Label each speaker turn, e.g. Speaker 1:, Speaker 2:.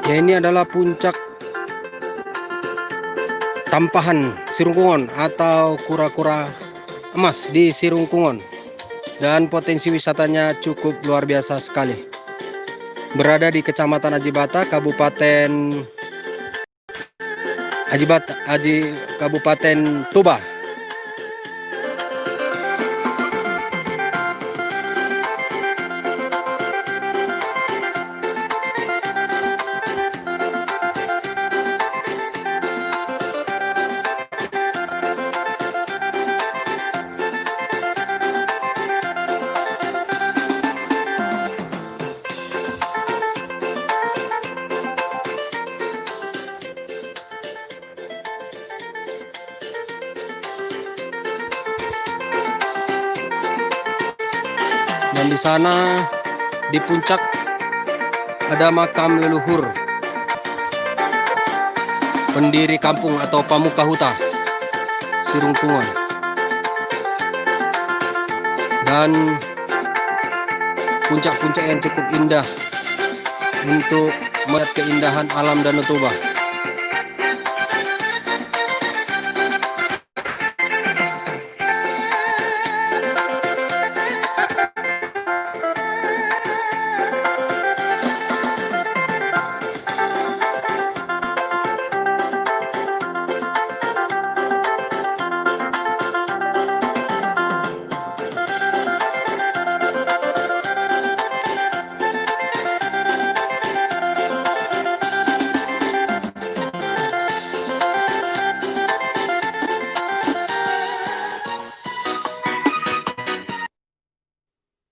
Speaker 1: Ya, ini adalah puncak Tampahan Sirungkungon atau kura-kura emas di Sirungkungon, dan potensi wisatanya cukup luar biasa sekali. Berada di Kecamatan Ajibata, Kabupaten Toba. Dan di sana di puncak ada makam leluhur pendiri kampung atau Pamuka Huta Sirungkungon. Dan puncak-puncak yang cukup indah untuk melihat keindahan alam Danau Toba.